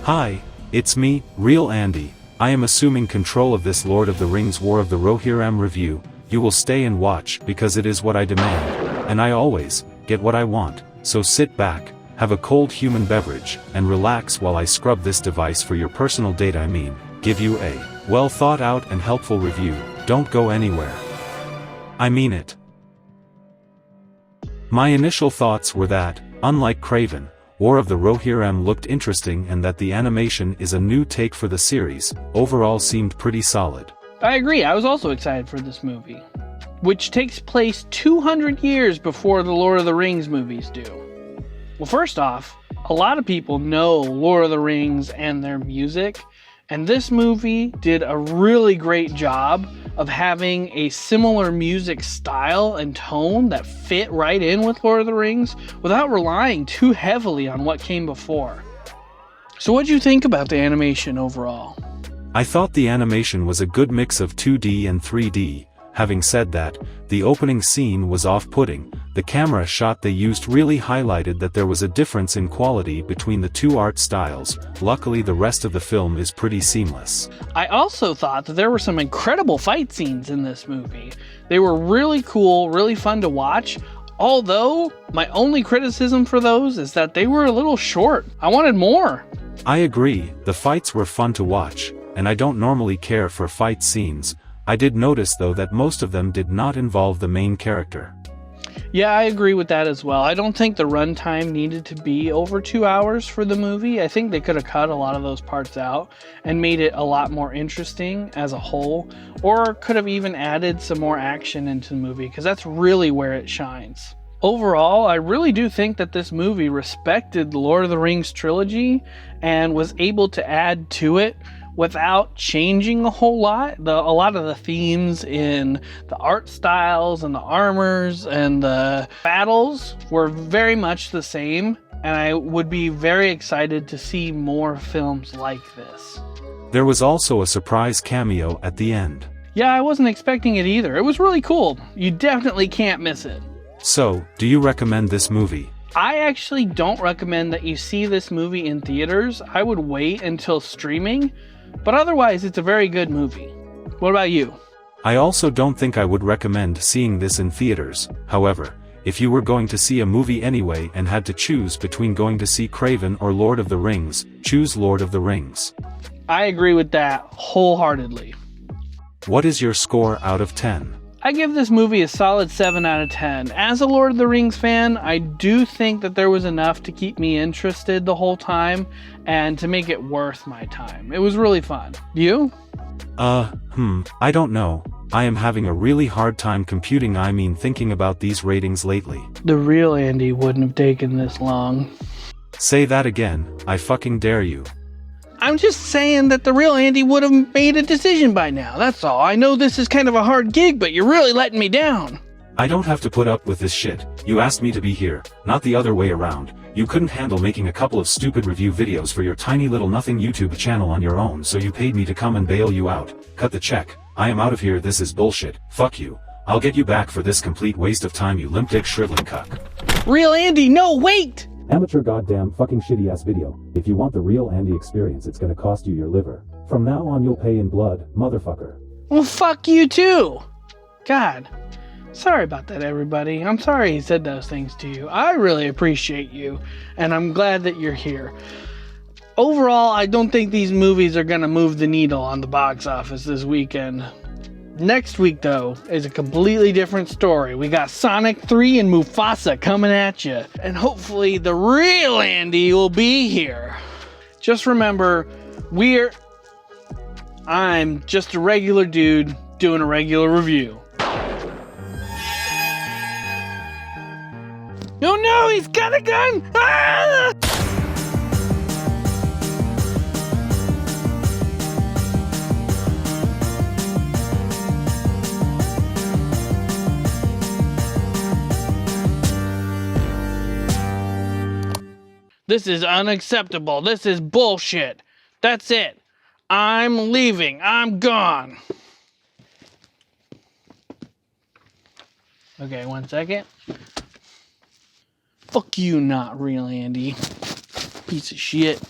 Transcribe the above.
Hi, it's me, Real Andy. I am assuming control of this Lord of the Rings War of the Rohirrim review. You will stay and watch because it is what I demand, and I always get what I want. So sit back, have a cold human beverage, and relax while I scrub this device for your personal data. Give you a well thought out and helpful review. Don't go anywhere. I mean it. My initial thoughts were that, unlike Craven, War of the Rohirrim looked interesting and that the animation is a new take for the series, overall seemed pretty solid. I agree, I was also excited for this movie, which takes place 200 years before the Lord of the Rings movies do. Well, first off, a lot of people know Lord of the Rings and their music, and this movie did a really great job of having a similar music style and tone that fit right in with Lord of the Rings without relying too heavily on what came before. So what'd you think about the animation overall? I thought the animation was a good mix of 2D and 3D. Having said that, the opening scene was off-putting. The camera shot they used really highlighted that there was a difference in quality between the two art styles. Luckily, the rest of the film is pretty seamless. I also thought that there were some incredible fight scenes in this movie. They were really cool, really fun to watch, although my only criticism for those is that they were a little short. I wanted more. I agree, the fights were fun to watch, and I don't normally care for fight scenes. I did notice though that most of them did not involve the main character. Yeah, I agree with that as well. I don't think the runtime needed to be over 2 hours for the movie. I think they could have cut a lot of those parts out and made it a lot more interesting as a whole, or could have even added some more action into the movie, because that's really where it shines. Overall, I really do think that this movie respected the Lord of the Rings trilogy and was able to add to it without changing a whole lot. A lot of the themes in the art styles and the armors and the battles were very much the same, and I would be very excited to see more films like this. There was also a surprise cameo at the end. Yeah, I wasn't expecting it either. It was really cool. You definitely can't miss it. So, do you recommend this movie? I actually don't recommend that you see this movie in theaters. I would wait until streaming. But otherwise, it's a very good movie. What about you? I also don't think I would recommend seeing this in theaters. However, if you were going to see a movie anyway and had to choose between going to see Craven or Lord of the Rings, choose Lord of the Rings. I agree with that wholeheartedly. What is your score out of 10? I give this movie a solid 7 out of 10. As a Lord of the Rings fan, I do think that there was enough to keep me interested the whole time and to make it worth my time. It was really fun. You? I don't know. I am having a really hard time thinking about these ratings lately. The real Andy wouldn't have taken this long. Say that again, I fucking dare you. I'm just saying that the real Andy would have made a decision by now, that's all. I know this is kind of a hard gig, but you're really letting me down. I don't have to put up with this shit. You asked me to be here, not the other way around. You couldn't handle making a couple of stupid review videos for your tiny little nothing YouTube channel on your own, so you paid me to come and bail you out. Cut the check. I am out of here. This is bullshit. Fuck you. I'll get you back for this complete waste of time, you limp dick shriveling cuck. Real Andy, no, wait! Amateur goddamn fucking shitty ass video. If you want the real Andy experience, it's gonna cost you your liver. From now on you'll pay in blood, motherfucker. Well, fuck you too! God. Sorry about that, everybody. I'm sorry he said those things to you. I really appreciate you, and I'm glad that you're here. Overall, I don't think these movies are gonna move the needle on the box office this weekend. Next week, though, is a completely different story. We got Sonic 3 and Mufasa coming at you. And hopefully the real Andy will be here. Just remember, I'm just a regular dude doing a regular review. Oh no, he's got a gun! Ah! This is unacceptable. This is bullshit. That's it. I'm leaving. I'm gone. Okay, 1 second. Fuck you, not real Andy. Piece of shit.